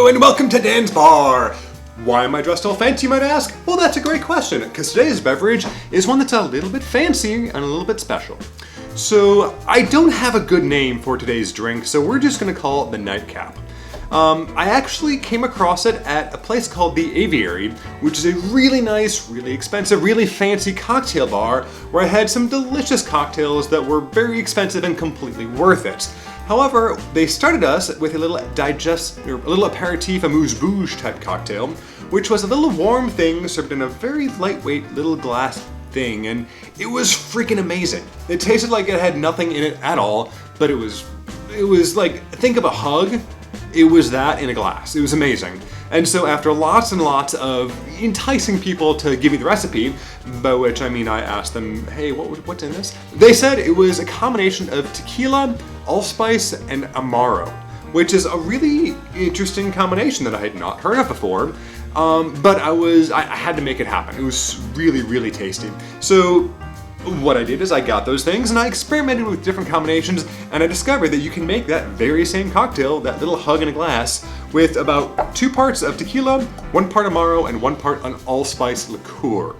Hello and welcome to Dan's Bar! Why am I dressed all fancy, you might ask? Well, that's a great question, because today's beverage is one that's a little bit fancy and a little bit special. So, I don't have a good name for today's drink, so we're just gonna call it the Nightcap. I actually came across it at a place called the Aviary, which is a really nice, really expensive, really fancy cocktail bar where I had some delicious cocktails that were very expensive and completely worth it. However, they started us with a little aperitif amuse-bouche type cocktail, which was a little warm thing served in a very lightweight little glass thing, and it was freaking amazing. It tasted like it had nothing in it at all, but it was like, think of a hug. It was that in a glass. It was amazing. And so after lots and lots of enticing people to give me the recipe, by which I mean I asked them, hey, what's in this? They said it was a combination of tequila, allspice, and Amaro, which is a really interesting combination that I had not heard of before. But I had to make it happen. It was really, really tasty. So what I did is I got those things and I experimented with different combinations, and I discovered that you can make that very same cocktail, that little hug in a glass, with about 2 parts of tequila, 1 part Amaro, and 1 part an allspice liqueur.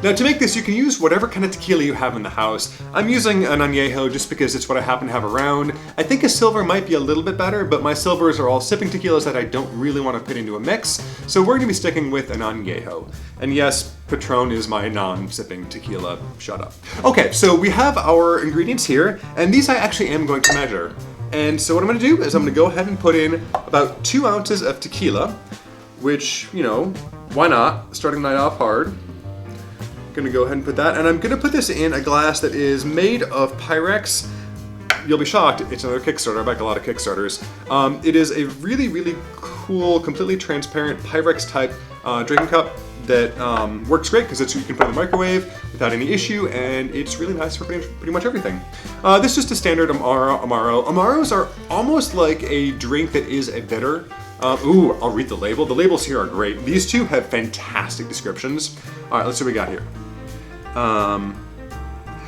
Now to make this, you can use whatever kind of tequila you have in the house. I'm using an añejo just because it's what I happen to have around. I think a silver might be a little bit better, but my silvers are all sipping tequilas that I don't really want to put into a mix, so we're going to be sticking with an añejo. And yes, Patron is my non-sipping tequila. Shut up. Okay, so we have our ingredients here, and these I actually am going to measure. And so what I'm going to do is I'm going to go ahead and put in about 2 ounces of tequila, which, you know, why not? Starting the night off hard. Gonna go ahead and put that, and I'm gonna put this in a glass that is made of Pyrex. You'll be shocked, it's another Kickstarter. I back a lot of Kickstarters. It is a really, really cool, completely transparent Pyrex type drinking cup that works great because you can put it in the microwave without any issue, and it's really nice for pretty much everything. This is just a standard Amaro. Amaros are almost like a drink that is a bitter. Ooh, I'll read the label. The labels here are great. These two have fantastic descriptions. All right, let's see what we got here.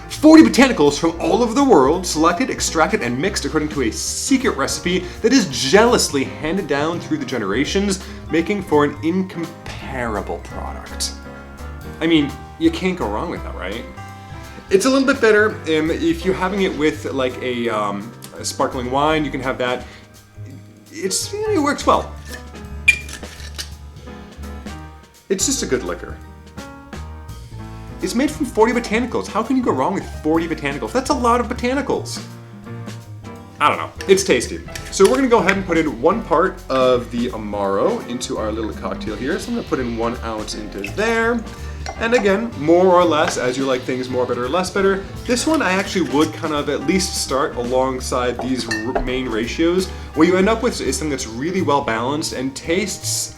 40 botanicals from all over the world, selected, extracted, and mixed according to a secret recipe that is jealously handed down through the generations, making for an incomparable product. I mean, you can't go wrong with that, right? It's a little bit bitter. If you're having it with like a sparkling wine, you can have that. It works well. It's just a good liquor. It's made from 40 botanicals. How can you go wrong with 40 botanicals? That's a lot of botanicals. I don't know. It's tasty. So we're gonna go ahead and put in 1 part of the Amaro into our little cocktail here. So I'm gonna put in 1 ounce into there. And again, more or less, as you like things more bitter or less bitter. This one I actually would kind of at least start alongside these main ratios. What you end up with is something that's really well balanced and tastes,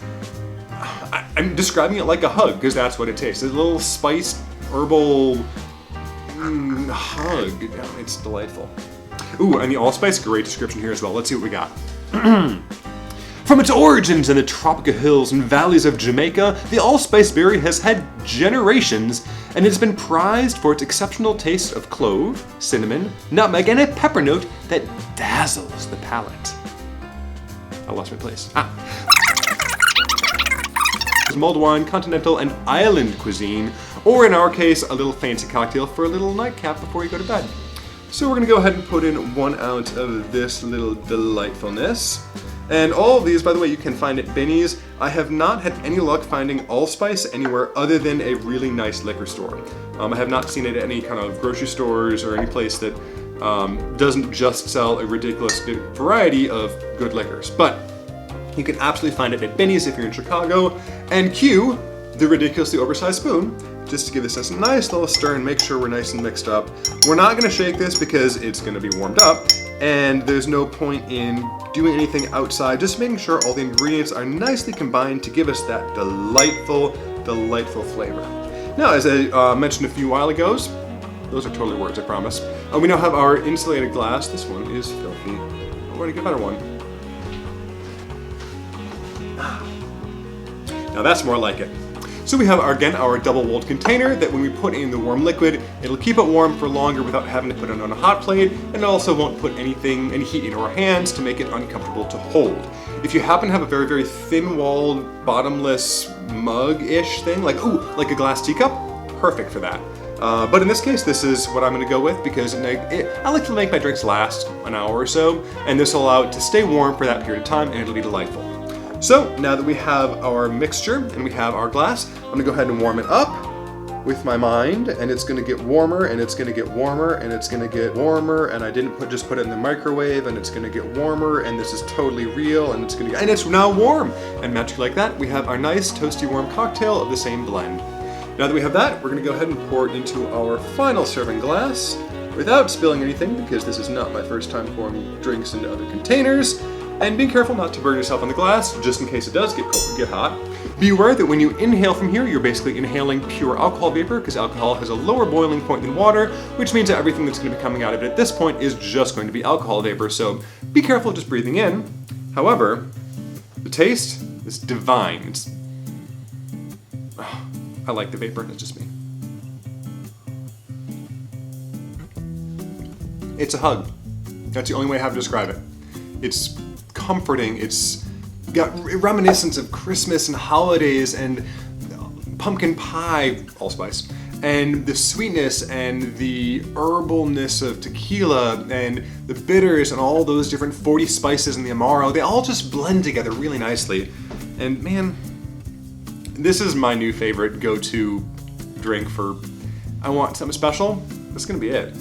I'm describing it like a hug because that's what it tastes. It's a little spiced herbal hug. It's delightful. Ooh, and the allspice, great description here as well. Let's see what we got. From its origins in the tropical hills and valleys of Jamaica, the allspice berry has had generations, and it's been prized for its exceptional taste of clove, cinnamon, nutmeg, and a pepper note that dazzles the palate. I lost my place. Mulled wine, continental, and island cuisine, or in our case, a little fancy cocktail for a little nightcap before you go to bed. So we're gonna go ahead and put in 1 ounce of this little delightfulness. And all of these, by the way, you can find at Binny's. I have not had any luck finding allspice anywhere other than a really nice liquor store. I have not seen it at any kind of grocery stores or any place that doesn't just sell a ridiculous variety of good liquors. But you can absolutely find it at Binny's if you're in Chicago. And cue the ridiculously oversized spoon, just to give this a nice little stir and make sure we're nice and mixed up. We're not gonna shake this because it's gonna be warmed up, and there's no point in doing anything outside, just making sure all the ingredients are nicely combined to give us that delightful, delightful flavor. Now, as I mentioned a few while ago, those are totally words, I promise. We now have our insulated glass. This one is filthy. We're gonna get a better one. Now that's more like it. So we have, again, our double-walled container that when we put in the warm liquid, it'll keep it warm for longer without having to put it on a hot plate, and it also won't put any heat into our hands to make it uncomfortable to hold. If you happen to have a very, very thin-walled, bottomless mug-ish thing, like a glass teacup, perfect for that. But in this case, this is what I'm going to go with because I like to make my drinks last an hour or so, and this will allow it to stay warm for that period of time, and it'll be delightful. So now that we have our mixture and we have our glass, I'm going to go ahead and warm it up with my mind, and it's going to get warmer, and it's going to get warmer, and it's going to get warmer, and I didn't just put it in the microwave, and it's going to get warmer, and this is totally real, and it's now warm. And magically like that, we have our nice toasty warm cocktail of the same blend. Now that we have that, we're going to go ahead and pour it into our final serving glass without spilling anything, because this is not my first time pouring drinks into other containers. And being careful not to burn yourself on the glass, just in case it does get hot. Be aware that when you inhale from here, you're basically inhaling pure alcohol vapor, because alcohol has a lower boiling point than water, which means that everything that's going to be coming out of it at this point is just going to be alcohol vapor, so be careful just breathing in. However, the taste is divine. I like the vapor, that's just me. It's a hug. That's the only way I have to describe it. It's comforting, it's got reminiscence of Christmas and holidays and pumpkin pie, allspice, and the sweetness and the herbalness of tequila and the bitters and all those different 40 spices in the Amaro. They all just blend together really nicely. And man, this is my new favorite go-to drink for, I want something special. That's gonna be it.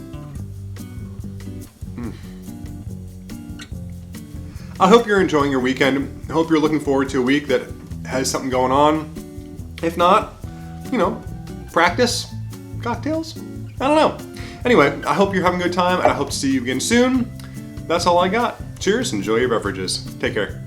I hope you're enjoying your weekend. I hope you're looking forward to a week that has something going on. If not, practice cocktails. I don't know. Anyway, I hope you're having a good time, and I hope to see you again soon. That's all I got. Cheers, enjoy your beverages. Take care.